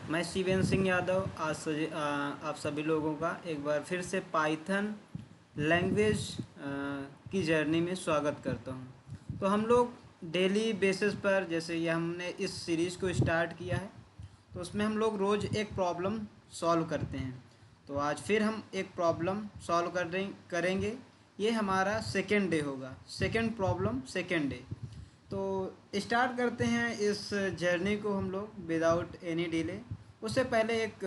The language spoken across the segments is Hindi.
मैं शिवेंद्र सिंह यादव आप सभी लोगों का एक बार फिर से पाइथन लैंग्वेज की जर्नी में स्वागत करता हूं। तो हम लोग डेली बेसिस पर, जैसे ये हमने इस सीरीज़ को स्टार्ट किया है, तो उसमें हम लोग रोज़ एक प्रॉब्लम सॉल्व करते हैं। तो आज फिर हम एक प्रॉब्लम सॉल्व करेंगे। ये हमारा सेकेंड डे होगा, सेकेंड प्रॉब्लम सेकेंड डे। तो स्टार्ट करते हैं इस जर्नी को हम लोग विदाउट एनी डिले। उससे पहले एक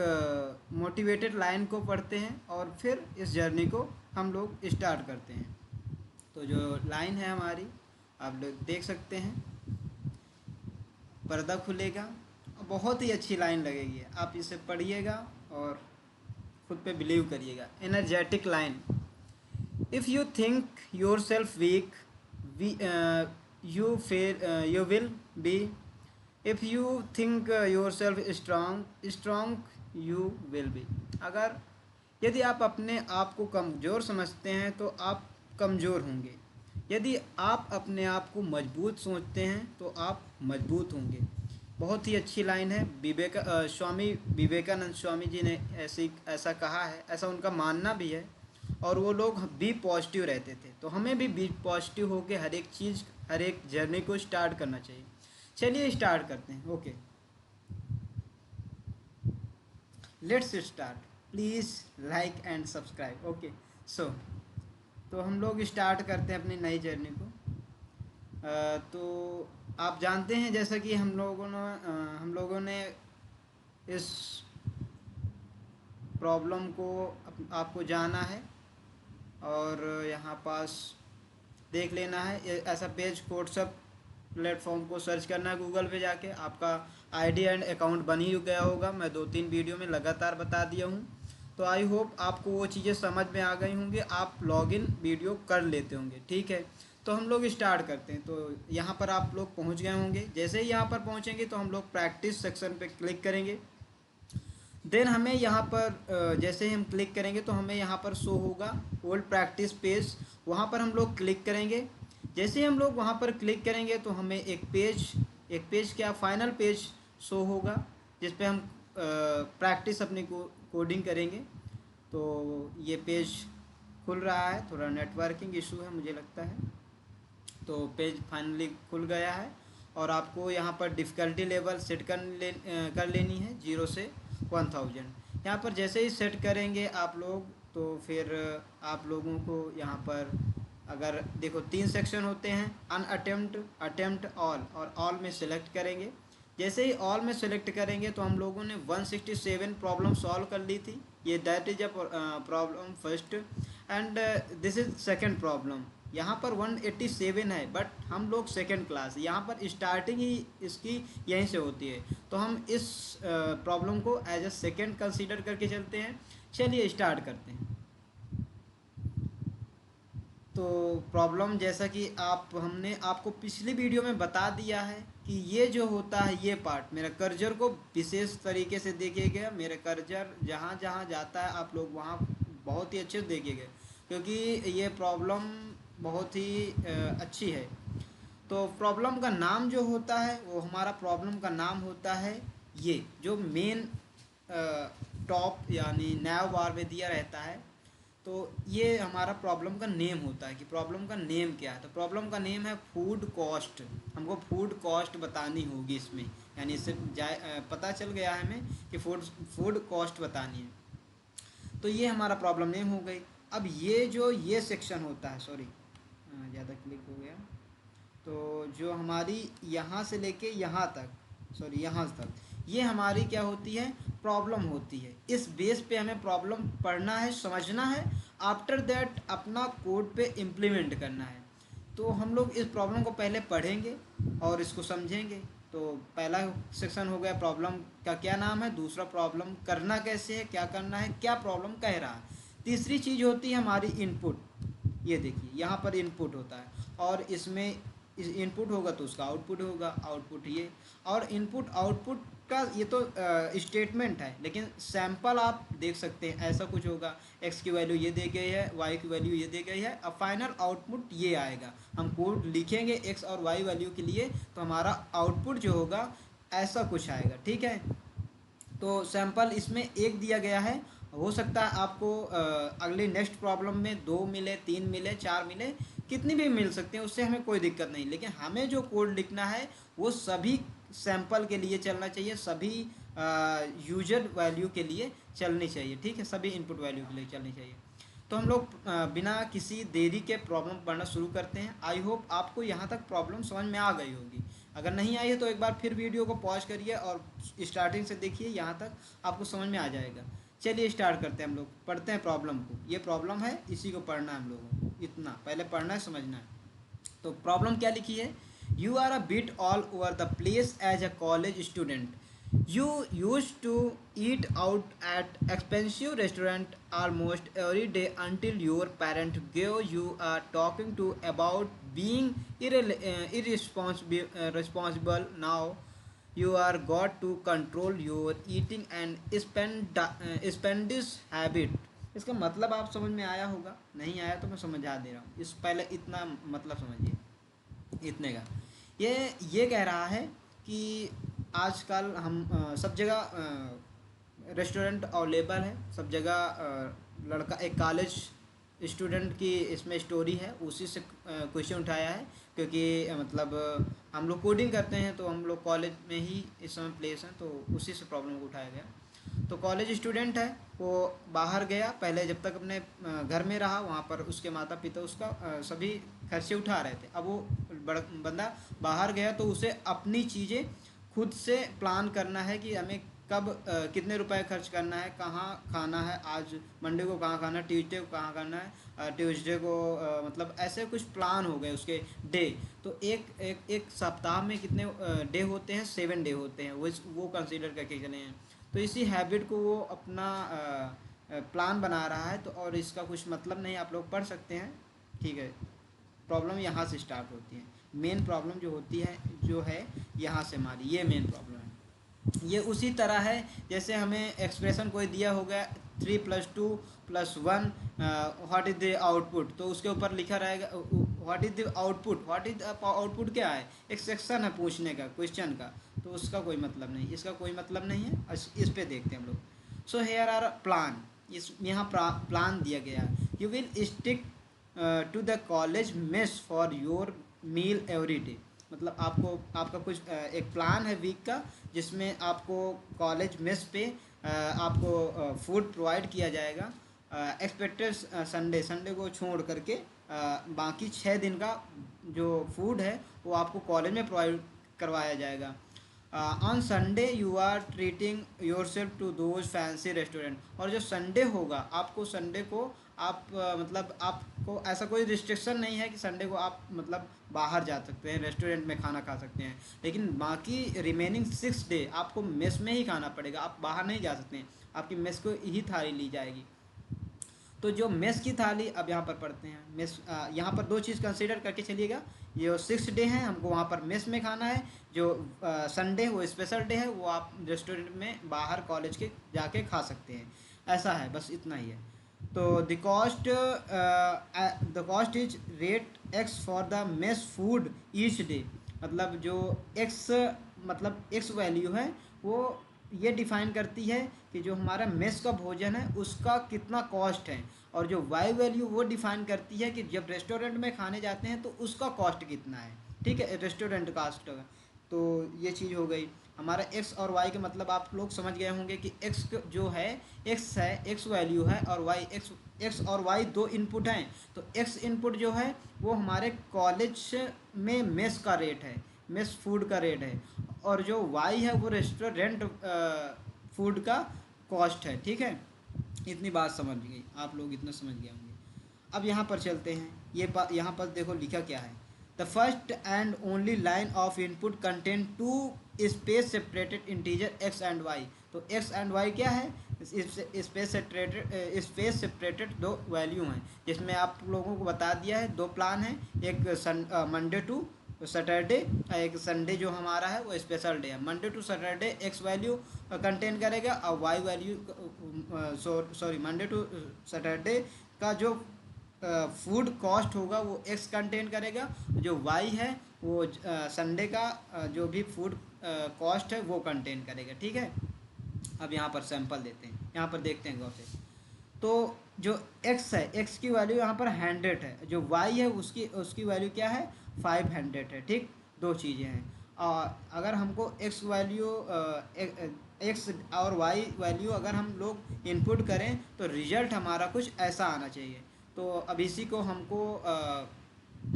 मोटिवेटेड लाइन को पढ़ते हैं और फिर इस जर्नी को हम लोग स्टार्ट करते हैं। तो जो लाइन है हमारी, आप लोग देख सकते हैं, पर्दा खुलेगा और बहुत ही अच्छी लाइन लगेगी। आप इसे पढ़िएगा और खुद पे बिलीव करिएगा। Energetic line: if you think yourself weak, you will be. If you think yourself strong you will be. अगर यदि आप अपने आप को कमज़ोर समझते हैं तो आप कमज़ोर होंगे। यदि आप अपने आप को मजबूत सोचते हैं तो आप मजबूत होंगे। बहुत ही अच्छी लाइन है। स्वामी विवेकानंद स्वामी जी ने ऐसा कहा है, ऐसा उनका मानना भी है। और वो लोग बी पॉजिटिव रहते थे, तो हमें भी बी पॉजिटिव होकर हर एक चीज़, हर एक जर्नी को स्टार्ट करना चाहिए। चलिए स्टार्ट करते हैं। Okay, let's start. Please like and subscribe. Okay, so तो हम लोग स्टार्ट करते हैं अपनी नई जर्नी को। तो आप जानते हैं, जैसा कि हम लोगों ने इस प्रॉब्लम को आपको जाना है और यहाँ पास देख लेना है। ऐसा पेज व्हाट्सअप प्लेटफॉर्म को सर्च करना है गूगल पे जाके। आपका आईडी एंड अकाउंट बन ही गया होगा। मैं 2-3 वीडियो में लगातार बता दिया हूँ। तो आई होप आपको वो चीज़ें समझ में आ गई होंगी, आप लॉगिन वीडियो कर लेते होंगे। ठीक है, तो हम लोग स्टार्ट करते हैं। तो यहाँ पर आप लोग पहुँच गए होंगे। जैसे ही यहाँ पर पहुँचेंगे तो हम लोग प्रैक्टिस सेक्शन पे क्लिक करेंगे। देन हमें यहाँ पर जैसे ही हम क्लिक करेंगे तो हमें यहाँ पर शो होगा ओल्ड प्रैक्टिस पेज। वहाँ पर हम लोग क्लिक करेंगे। जैसे ही हम लोग वहाँ पर क्लिक करेंगे तो हमें एक पेज क्या, फाइनल पेज शो होगा, जिस पे हम प्रैक्टिस अपनी कोडिंग करेंगे। तो ये पेज खुल रहा है। थोड़ा नेटवर्किंग इशू है मुझे लगता है। तो पेज फाइनली खुल गया है और आपको यहाँ पर डिफ़िकल्टी लेवल सेट कर लेनी है 0 से 1000। यहाँ पर जैसे ही सेट करेंगे आप लोग, तो फिर आप लोगों को यहाँ पर, अगर देखो 3 सेक्शन होते हैं, अटेम्प्ट, ऑल, और ऑल में सेलेक्ट करेंगे। जैसे ही ऑल में सेलेक्ट करेंगे तो हम लोगों ने 167 प्रॉब्लम सॉल्व कर ली थी। ये that is a problem first and this is second problem. यहाँ पर 187 है, बट हम लोग सेकंड क्लास, यहाँ पर स्टार्टिंग ही इसकी यहीं से होती है। तो हम इस प्रॉब्लम को एज अ सेकंड कंसीडर करके चलते हैं। चलिए स्टार्ट करते हैं। तो प्रॉब्लम, जैसा कि हमने आपको पिछली वीडियो में बता दिया है कि ये जो होता है, ये पार्ट, मेरा कर्जर को विशेष तरीके से देखिएगा। मेरा कर्जर जहाँ जहाँ जाता है आप लोग वहाँ बहुत ही अच्छे से देखिएगा, क्योंकि ये प्रॉब्लम बहुत ही अच्छी है। तो प्रॉब्लम का नाम जो होता है, वो हमारा प्रॉब्लम का नाम होता है, ये जो मेन टॉप यानी नैव बार में दिया रहता है। तो ये हमारा प्रॉब्लम का नेम होता है कि प्रॉब्लम का नेम क्या है। तो प्रॉब्लम का नेम है फूड कॉस्ट। हमको फूड कॉस्ट बतानी होगी इसमें, यानी इससे पता चल गया है हमें कि फूड कॉस्ट बतानी है। तो ये हमारा प्रॉब्लम नेम हो गई। अब ये सेक्शन होता है, सॉरी ज़्यादा क्लिक हो गया। तो जो हमारी यहाँ से लेके यहाँ तक, सॉरी यहाँ तक, ये हमारी क्या होती है, प्रॉब्लम होती है। इस बेस पे हमें प्रॉब्लम पढ़ना है, समझना है, आफ्टर दैट अपना कोड पे इम्प्लीमेंट करना है। तो हम लोग इस प्रॉब्लम को पहले पढ़ेंगे और इसको समझेंगे। तो पहला सेक्शन हो गया प्रॉब्लम का क्या नाम है, दूसरा प्रॉब्लम करना कैसे है, क्या करना है, क्या प्रॉब्लम कह रहा है। तीसरी चीज़ होती है हमारी इनपुट। ये देखिए यहाँ पर इनपुट होता है और इसमें इनपुट होगा तो उसका आउटपुट होगा, आउटपुट ये। और इनपुट आउटपुट का ये तो स्टेटमेंट है, लेकिन सैंपल आप देख सकते हैं ऐसा कुछ होगा। एक्स की वैल्यू ये दी गई है, वाई की वैल्यू ये दी गई है, अब फाइनल आउटपुट ये आएगा। हम कोड लिखेंगे एक्स और वाई वैल्यू के लिए, तो हमारा आउटपुट जो होगा ऐसा कुछ आएगा। ठीक है, तो सैंपल इसमें एक दिया गया है, हो सकता है आपको अगले नेक्स्ट प्रॉब्लम में 2 मिले, 3 मिले, 4 मिले, कितनी भी मिल सकते हैं, उससे हमें कोई दिक्कत नहीं। लेकिन हमें जो कोड लिखना है वो सभी सैंपल के लिए चलना चाहिए, सभी यूजर वैल्यू के लिए चलनी चाहिए, ठीक है, सभी इनपुट वैल्यू के लिए चलनी चाहिए। तो हम लोग बिना किसी देरी के प्रॉब्लम पढ़ना शुरू करते हैं। आई होप आपको यहाँ तक प्रॉब्लम समझ में आ गई होगी। अगर नहीं आई है तो एक बार फिर वीडियो को पॉज करिए और स्टार्टिंग से देखिए, यहाँ तक आपको समझ में आ जाएगा। चलिए स्टार्ट करते हैं, हम लोग पढ़ते हैं प्रॉब्लम को। ये प्रॉब्लम है, इसी को पढ़ना है हम लोगों को, इतना पहले पढ़ना है, समझना है। तो प्रॉब्लम क्या लिखी है? You are a bit all over the place as a college student. You used to eat out at expensive restaurant almost every day until your parent gave you a talking to about being irresponsible. Now you are got to control your eating and spending habit. इसका मतलब आप समझ में आया होगा, नहीं आया तो मैं समझा दे रहा हूँ। इस पहले इतना मतलब समझिए, इतने का ये कह रहा है कि आजकल हम सब जगह रेस्टोरेंट अवेलेबल है, सब जगह लड़का एक कॉलेज स्टूडेंट की इसमें स्टोरी है, उसी से क्वेश्चन उठाया है। क्योंकि मतलब हम लोग कोडिंग करते हैं तो हम लोग कॉलेज में ही इस समय प्लेस हैं, तो उसी से प्रॉब्लम को उठाया गया। तो कॉलेज स्टूडेंट है, वो बाहर गया, पहले जब तक अपने घर में रहा वहाँ पर उसके माता पिता उसका सभी खर्चे उठा रहे थे। अब वो बंदा बाहर गया तो उसे अपनी चीज़ें खुद से प्लान करना है कि हमें कब कितने रुपए खर्च करना है, कहाँ खाना है, आज मंडे को कहाँ खाना है, ट्यूसडे को कहाँ खाना है, ट्यूसडे को मतलब ऐसे कुछ प्लान हो गए उसके डे। तो एक सप्ताह में कितने डे होते हैं? 7 डे होते हैं, वो कंसीडर करके चले हैं। तो इसी हैबिट को वो अपना प्लान बना रहा है। तो और इसका कुछ मतलब नहीं, आप लोग पढ़ सकते हैं, ठीक है। प्रॉब्लम यहाँ से स्टार्ट होती है, मेन प्रॉब्लम जो होती है जो है यहाँ से हमारी ये मेन प्रॉब्लम है। ये उसी तरह है जैसे हमें एक्सप्रेशन कोई दिया होगा 3 + 2 + 1 व्हाट इज़ द आउटपुट, तो उसके ऊपर लिखा रहेगा what is the output. What is the output क्या है? एक सेक्शन है पूछने का, क्वेश्चन का, तो उसका कोई मतलब नहीं, इसका कोई मतलब नहीं है। इस पे देखते हैं हम लोग। सो हेयर आर प्लान, इस यहाँ प्लान दिया गया है। You will stick to the college mess for your meal every day. मतलब आपका कुछ एक प्लान है वीक का, जिसमें आपको कॉलेज मेस पे आपको फूड प्रोवाइड किया जाएगा। एक्सपेक्टेड संडे को छोड़ करके बाकी 6 दिन का जो फूड है वो आपको कॉलेज में प्रोवाइड करवाया जाएगा। On Sunday you are treating yourself to those fancy restaurant. और जो संडे होगा, आपको संडे को आप मतलब आपको ऐसा कोई रिस्ट्रिक्शन नहीं है कि संडे को आप मतलब बाहर जा सकते हैं, रेस्टोरेंट में खाना खा सकते हैं। लेकिन बाकी रिमेनिंग 6 डे आपको मेस में ही खाना पड़ेगा, आप बाहर नहीं जा सकते हैं, आपकी मेस को ही थाली ली जाएगी। तो जो मेस की थाली, अब यहाँ पर पढ़ते हैं मेस, यहाँ पर 2 चीज़ कंसीडर करके चलिएगा। ये 6 डे हैं, हमको वहाँ पर मेस में खाना है। जो संडे वो स्पेशल डे है, वो आप रेस्टोरेंट में बाहर कॉलेज के जाके खा सकते हैं। ऐसा है, बस इतना ही है। तो the cost is rate x for the mess food each day. मतलब जो एक्स वैल्यू है वो ये डिफाइन करती है कि जो हमारा मेस का भोजन है उसका कितना कॉस्ट है। और जो वाई वैल्यू वो डिफाइन करती है कि जब रेस्टोरेंट में खाने जाते हैं तो उसका कॉस्ट कितना है, ठीक है, रेस्टोरेंट कास्ट। तो ये चीज़ हो गई। हमारा एक्स और वाई के मतलब आप लोग समझ गए होंगे कि एक्स जो है एक्स है, एक्स वैल्यू है, और वाई एक्स और वाई 2 इनपुट हैं। तो एक्स इनपुट जो है वो हमारे कॉलेज में मेस का रेट है, मेस फूड का रेट है। और जो वाई है वो रेस्टोरेंट फूड का कॉस्ट है, ठीक है। इतनी बात समझ गई आप लोग, इतना समझ गए होंगे। अब यहाँ पर चलते हैं, यहाँ पर देखो लिखा क्या है। The first and only line of input contain 2 space separated integer X and Y. तो एक्स एंड वाई क्या है? स्पेस सेपरेटेड 2 वैल्यू हैं, जिसमें आप लोगों को बता दिया है 2 प्लान हैं, एक मंडे टू सैटरडे, एक संडे जो हमारा है वो स्पेशल डे है। Monday to Saturday X value contain करेगा, और Y value Monday to Saturday का जो फूड कॉस्ट होगा वो एक्स कंटेन करेगा। जो वाई है वो संडे का जो भी फूड कॉस्ट है वो कंटेन करेगा, ठीक है। अब यहाँ पर सैंपल देते हैं, यहाँ पर देखते हैं गौर से। तो जो x है, x की वैल्यू यहाँ पर 100 है, जो y है उसकी उसकी वैल्यू क्या है, 500 है, ठीक। दो चीज़ें हैं। और अगर हमको x वैल्यू x और y वैल्यू अगर हम लोग इनपुट करें तो रिजल्ट हमारा कुछ ऐसा आना चाहिए। तो अब इसी को हमको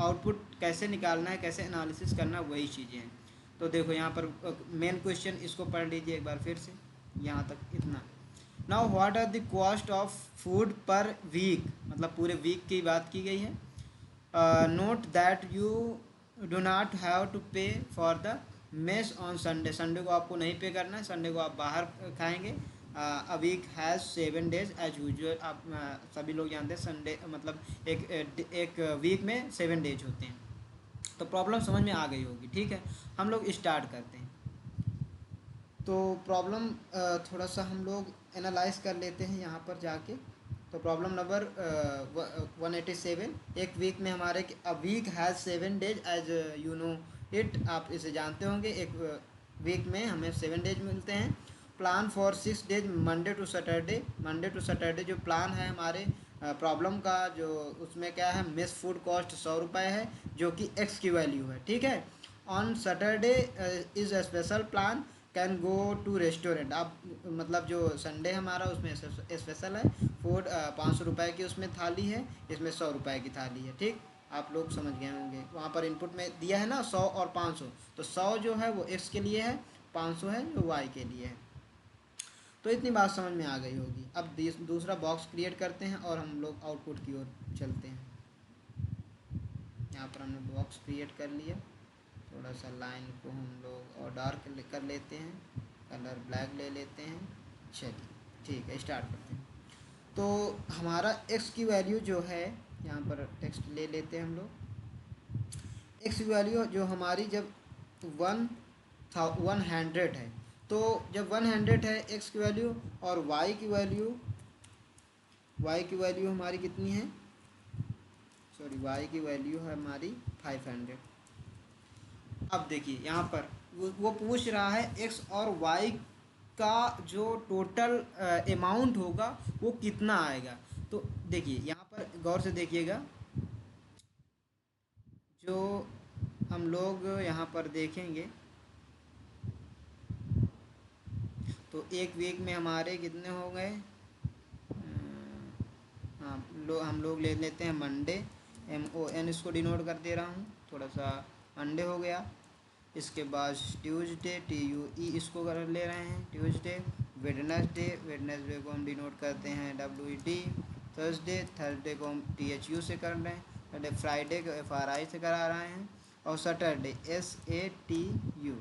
आउटपुट कैसे निकालना है, कैसे एनालिसिस करना है, वही चीज़ें हैं। तो देखो यहाँ पर मेन क्वेश्चन इसको पढ़ लीजिए एक बार फिर से, यहाँ तक इतना। Now what are the cost of food per week, मतलब पूरे वीक की बात की गई है। Note that you do not have to pay for the mess on Sunday, Sunday को आपको नहीं पे करना है, संडे को आप बाहर खाएंगे। A week has 7 days as usual, आप सभी लोग जानते हैं संडे मतलब एक वीक में 7 days होते हैं। तो प्रॉब्लम समझ में आ गई होगी, ठीक है। हम लोग स्टार्ट करते हैं। तो प्रॉब्लम थोड़ा सा हम लोग एनालाइज कर लेते हैं यहाँ पर जाके। तो प्रॉब्लम नंबर 187, एक वीक में हमारे a week has 7 days as you know it, आप इसे जानते होंगे। एक वीक में हमें 7 days मिलते हैं। Plan for 6 days Monday to Saturday, Monday to Saturday जो प्लान है हमारे प्रॉब्लम का, जो उसमें क्या है, मेस फूड कॉस्ट 100 रुपये है, जो कि एक्स की वैल्यू है, ठीक है। On Saturday is a special plan can go to restaurant, आप मतलब जो संडे हमारा उसमें स्पेशल है फूड, 500 रुपये की उसमें थाली है, इसमें 100 रुपये की थाली है, ठीक। आप लोग समझ गए होंगे, वहाँ पर इनपुट में दिया है ना 100 और 500, तो 100 जो है वो एक्स के लिए है, 500 है जो वाई के लिए है। तो इतनी बात समझ में आ गई होगी। अब दूसरा बॉक्स क्रिएट करते हैं और हम लोग आउटपुट की ओर चलते हैं। यहाँ पर हमने बॉक्स क्रिएट कर लिया। थोड़ा सा लाइन को हम लोग और डार्क कर लेते हैं, कलर ब्लैक ले लेते हैं। चलिए ठीक है, स्टार्ट करते हैं। तो हमारा x की वैल्यू जो है, यहाँ पर टेक्स्ट ले लेते हैं हम लोग। x की वैल्यू जो हमारी जब 100 है, तो जब 100 है x की वैल्यू, और y की वैल्यू हमारी कितनी है, सॉरी y की वैल्यू है हमारी 500। अब देखिए यहाँ पर वो पूछ रहा है x और y का जो टोटल अमाउंट होगा वो कितना आएगा। तो देखिए यहाँ पर गौर से देखिएगा, जो हम लोग यहाँ पर देखेंगे तो एक वीक में हमारे कितने हो गए, हाँ हम लोग ले लेते हैं मंडे, MON इसको डिनोट कर दे रहा हूँ, थोड़ा सा मंडे हो गया। इसके बाद ट्यूसडे, TUE इसको कर ले रहे हैं ट्यूसडे। वेडनेसडे को हम डिनोट करते हैं WED। थर्सडे को हम THU से कर रहे हैं। फ्राइडे को FRI से करा रहे हैं। और सैटरडे SATU,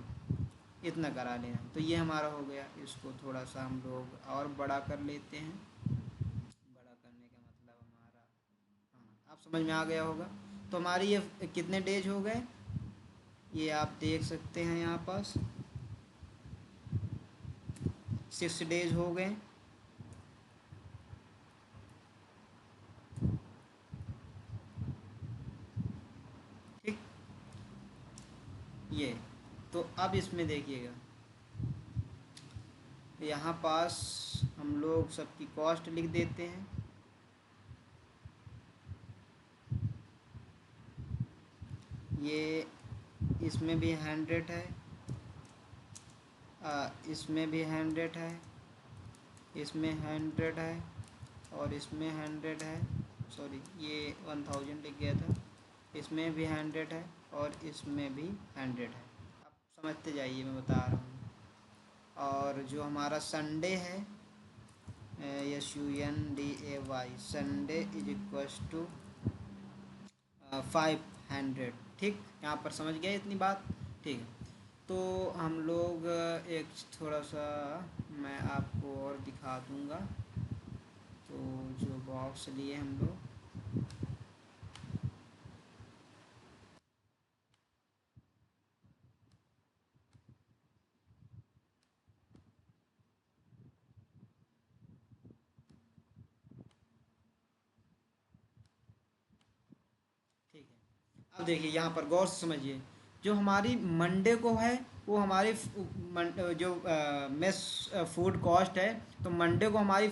इतना करा लेना। तो ये हमारा हो गया। इसको थोड़ा सा हम लोग और बड़ा कर लेते हैं। बड़ा करने का मतलब हमारा, हाँ आप समझ में आ गया होगा। तो हमारी ये कितने डेज हो गए, ये आप देख सकते हैं यहाँ पास 6 days हो गए। ठीक, ये तो अब इसमें देखिएगा, यहाँ पास हम लोग सबकी कॉस्ट लिख देते हैं। ये इसमें भी 100 है, इसमें भी 100 है, इसमें 100 है, और इसमें 100 है, सॉरी ये 1000 लिख गया था। इसमें भी 100 है और इसमें भी 100 है। आप समझते जाइए, मैं बता रहा हूँ। और जो हमारा संडे है, SUNDAY, Sunday is equals to 500, ठीक। यहाँ पर समझ गए इतनी बात, ठीक है। तो हम लोग एक थोड़ा सा मैं आपको और दिखा दूँगा। तो जो बॉक्स लिए हम लोग, ठीक है। अब देखिए यहाँ पर गौर से समझिए, जो हमारी मंडे को है वो हमारी जो मेस फूड कॉस्ट है, तो मंडे को हमारी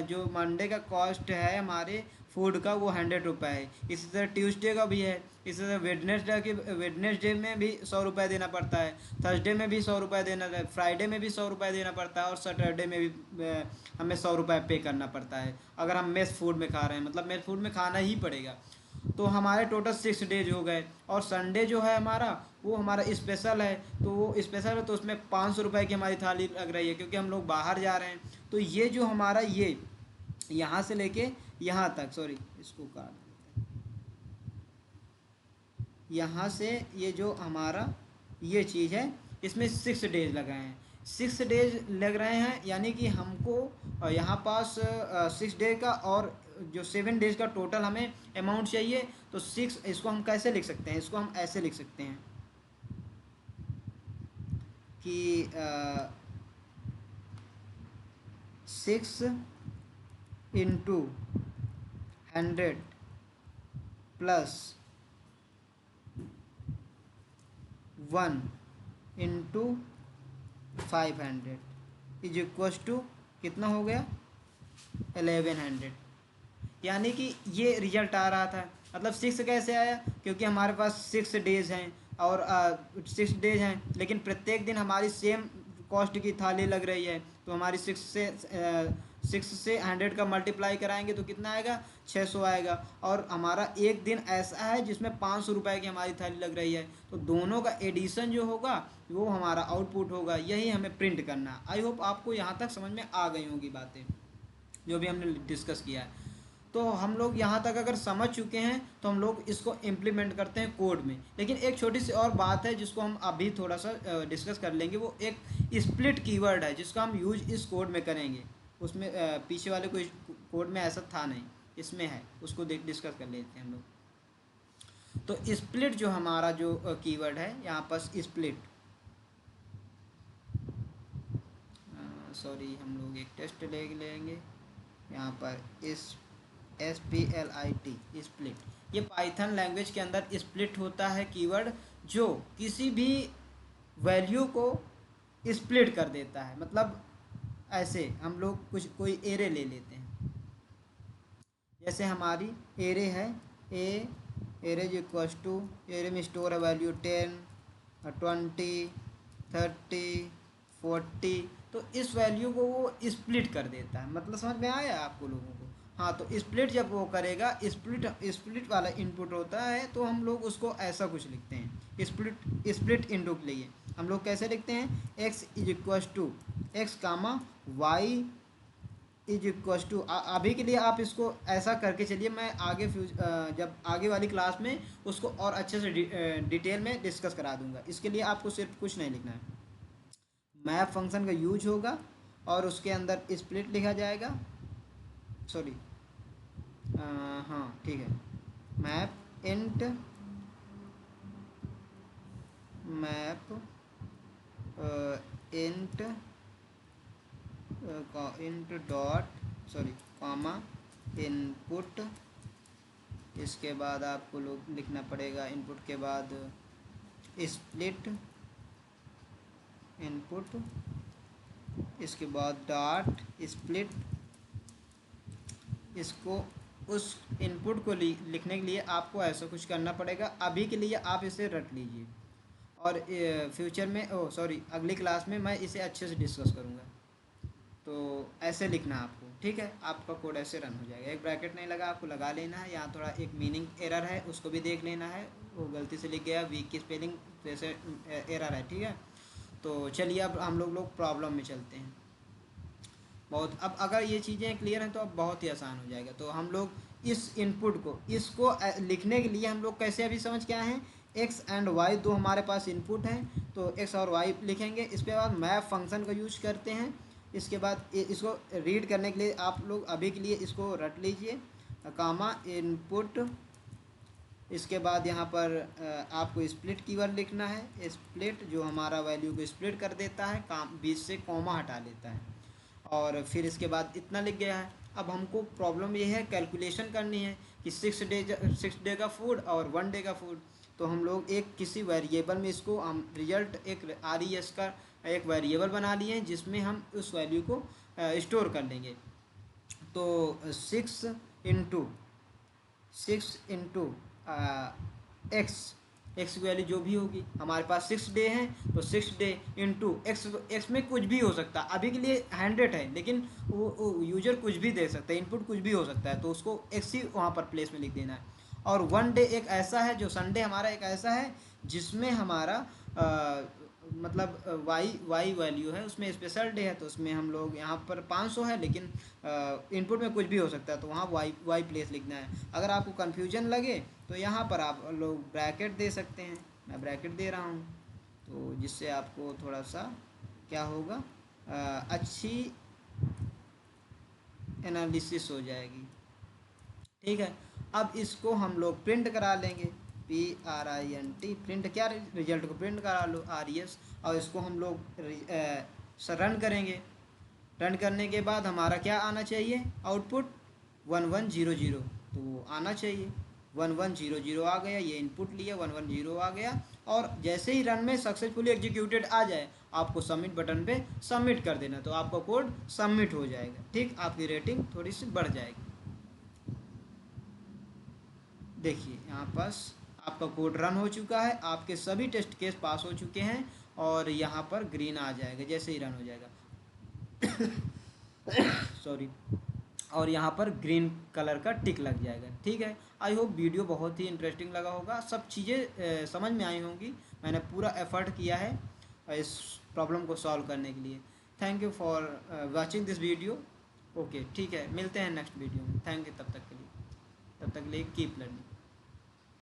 जो मंडे का कॉस्ट है हमारे फूड का वो 100 रुपये है। इसी तरह ट्यूसडे का भी है, इसी तरह वेडनेसडे में भी 100 रुपये देना पड़ता है, थर्सडे में भी 100 रुपये देना, फ्राइडे में भी 100 रुपये देना पड़ता है, और सैटरडे में भी हमें 100 रुपये पे करना पड़ता है अगर हम मेस फूड में खा रहे हैं, मतलब मेस फूड में खाना ही पड़ेगा। तो हमारे टोटल 6 डेज हो गए। और संडे जो है हमारा, वो हमारा स्पेशल है, तो वो स्पेशल है तो उसमें 500 रुपये की हमारी थाली लग रही है, क्योंकि हम लोग बाहर जा रहे हैं। तो ये जो हमारा ये यहाँ से लेके यहाँ तक, सॉरी इसको काट देते हैं, यहाँ से ये जो हमारा ये चीज़ है, इसमें 6 डेज लग रहे हैं। 6 डेज लग रहे हैं, यानी कि हमको यहाँ पास 6 डे का, और जो 7 डेज का टोटल हमें अमाउंट चाहिए। तो 6, इसको हम कैसे लिख सकते हैं, इसको हम ऐसे लिख सकते हैं कि 6 × 100 प्लस 1 × 500 इज इक्वस टू कितना हो गया, 1100। यानी कि ये रिजल्ट आ रहा था। मतलब 6 कैसे आया, क्योंकि हमारे पास 6 डेज हैं, और 6 डेज हैं, लेकिन प्रत्येक दिन हमारी सेम कॉस्ट की थाली लग रही है। तो हमारी 6 से 100 का मल्टीप्लाई कराएंगे तो कितना आएगा, 600 आएगा। और हमारा एक दिन ऐसा है जिसमें 500 रुपये की हमारी थाली लग रही है, तो दोनों का एडिशन जो होगा वो हमारा आउटपुट होगा। यही हमें प्रिंट करना है। आई होप आपको यहाँ तक समझ में आ गई होंगी बातें जो भी हमने डिस्कस किया है। तो हम लोग यहाँ तक अगर समझ चुके हैं तो हम लोग इसको इम्प्लीमेंट करते हैं कोड में। लेकिन एक छोटी सी और बात है जिसको हम अभी थोड़ा सा डिस्कस कर लेंगे, वो एक स्प्लिट कीवर्ड है जिसका हम यूज इस कोड में करेंगे। उसमें पीछे वाले कोई कोड में ऐसा था नहीं, इसमें है, उसको डिस्कस कर लेते हैं हम लोग। तो स्प्लिट जो हमारा जो कीवर्ड है यहाँ पर स्प्लिट, सॉरी हम लोग एक टेस्ट ले लेंगे यहाँ पर, SPLIT स्प्लिट। ये पाइथन लैंग्वेज के अंदर स्प्लिट होता है कीवर्ड, जो किसी भी वैल्यू को स्प्लिट कर देता है। मतलब ऐसे हम लोग कोई एरे ले लेते हैं, जैसे हमारी एरे है एरे इक्वल्स टू, एरे में स्टोर है वैल्यू 10, 20, 30, 40। तो इस वैल्यू को वो स्प्लिट कर देता है। मतलब समझ में आया आपको लोगों को? हाँ, तो स्प्लिट जब वो करेगा, स्प्लिट वाला इनपुट होता है, तो हम लोग उसको ऐसा कुछ लिखते हैं, स्प्लिट इनटू के लिए हम लोग कैसे लिखते हैं, x is equals to X comma Y is equals to. अभी के लिए आप इसको ऐसा करके चलिए, मैं आगे जब आगे वाली क्लास में उसको और अच्छे से डिटेल में डिस्कस करा दूंगा। इसके लिए आपको सिर्फ कुछ नहीं लिखना है, मैप फंक्शन का यूज होगा और उसके अंदर स्प्लिट लिखा जाएगा। सॉरी, हाँ ठीक है, map int int dot comma input. इसके बाद आपको लोग लिखना पड़ेगा इनपुट के बाद स्प्लिट इनपुट, इसके बाद डॉट स्प्लिट। इसको उस इनपुट को लिखने के लिए आपको ऐसा कुछ करना पड़ेगा। अभी के लिए आप इसे रट लीजिए, और फ्यूचर में अगली क्लास में मैं इसे अच्छे से डिस्कस करूँगा। तो ऐसे लिखना आपको, ठीक है? आपका कोड ऐसे रन हो जाएगा। एक ब्रैकेट नहीं लगा, आपको लगा लेना है। यहाँ थोड़ा एक मीनिंग एरर है, उसको भी देख लेना है, वो गलती से लिख गया, वीक की स्पेलिंग जैसे एरर है, ठीक है? तो चलिए अब हम लोग प्रॉब्लम में चलते हैं। बहुत, अब अगर ये चीज़ें क्लियर हैं तो अब बहुत ही आसान हो जाएगा। तो हम लोग इस इनपुट को, इसको लिखने के लिए हम लोग कैसे अभी समझ के आए हैं, एक्स एंड वाई दो हमारे पास इनपुट हैं, तो एक्स और वाई लिखेंगे। इसके बाद मैप फंक्शन का यूज करते हैं। इसके बाद इसको रीड करने के लिए आप लोग अभी के लिए इसको रट लीजिए, कामा इनपुट। इसके बाद यहाँ पर आपको स्प्लिट कीवर्ड लिखना है, स्प्लिट जो हमारा वैल्यू को स्प्लिट कर देता है, बीच से कॉमा हटा लेता है। और फिर इसके बाद इतना लिख गया है। अब हमको प्रॉब्लम ये है, कैलकुलेशन करनी है कि 6 डे का फूड और 1 डे का फूड। तो हम लोग एक किसी वेरिएबल में इसको हम रिजल्ट एक RES का एक वेरिएबल बना लिए हैं जिसमें हम उस वैल्यू को स्टोर कर लेंगे। तो 6 इंटू एक्स, एक्स की वैल्यू जो भी होगी, हमारे पास 6 डे हैं तो 6 डे इंटू एक्स, एक्स में कुछ भी हो सकता है, अभी के लिए 100 है लेकिन वो यूजर कुछ भी दे सकता है, इनपुट कुछ भी हो सकता है, तो उसको एक्स ही वहाँ पर प्लेस में लिख देना है। और 1 डे एक ऐसा है, जो संडे हमारा एक ऐसा है जिसमें हमारा मतलब वाई वैल्यू है, उसमें स्पेशल डे है, तो उसमें हम लोग यहाँ पर 500 है लेकिन इनपुट में कुछ भी हो सकता है, तो वहाँ वाई प्लेस लिखना है। अगर आपको कन्फ्यूजन लगे तो यहाँ पर आप लोग ब्रैकेट दे सकते हैं, मैं ब्रैकेट दे रहा हूँ, तो जिससे आपको थोड़ा सा क्या होगा, अच्छी एनालिसिस हो जाएगी। ठीक है, अब इसको हम लोग प्रिंट करा लेंगे, PRINT, प्रिंट क्या, रिजल्ट को प्रिंट करा लो RES, और इसको हम लोग रन करेंगे। रन करने के बाद हमारा क्या आना चाहिए, आउटपुट 1100, तो आना चाहिए 1100 आ गया, ये इनपुट लिया 110 आ गया। और जैसे ही रन में सक्सेसफुली एग्जीक्यूटेड आ जाए, आपको सबमिट बटन पे सबमिट कर देना, तो आपका कोड सबमिट हो जाएगा। ठीक, आपकी रेटिंग थोड़ी सी बढ़ जाएगी। देखिए यहाँ पास आपका कोड रन हो चुका है, आपके सभी टेस्ट केस पास हो चुके हैं, और यहाँ पर ग्रीन आ जाएगा जैसे ही रन हो जाएगा सॉरी, और यहाँ पर ग्रीन कलर का टिक लग जाएगा। ठीक है, आई होप वीडियो बहुत ही इंटरेस्टिंग लगा होगा, सब चीज़ें समझ में आई होंगी, मैंने पूरा एफर्ट किया है इस प्रॉब्लम को सॉल्व करने के लिए। Thank you for watching this video. Okay, ठीक है, मिलते हैं नेक्स्ट वीडियो में। थैंक यू, तब तक के लिए कीप लर्निंग।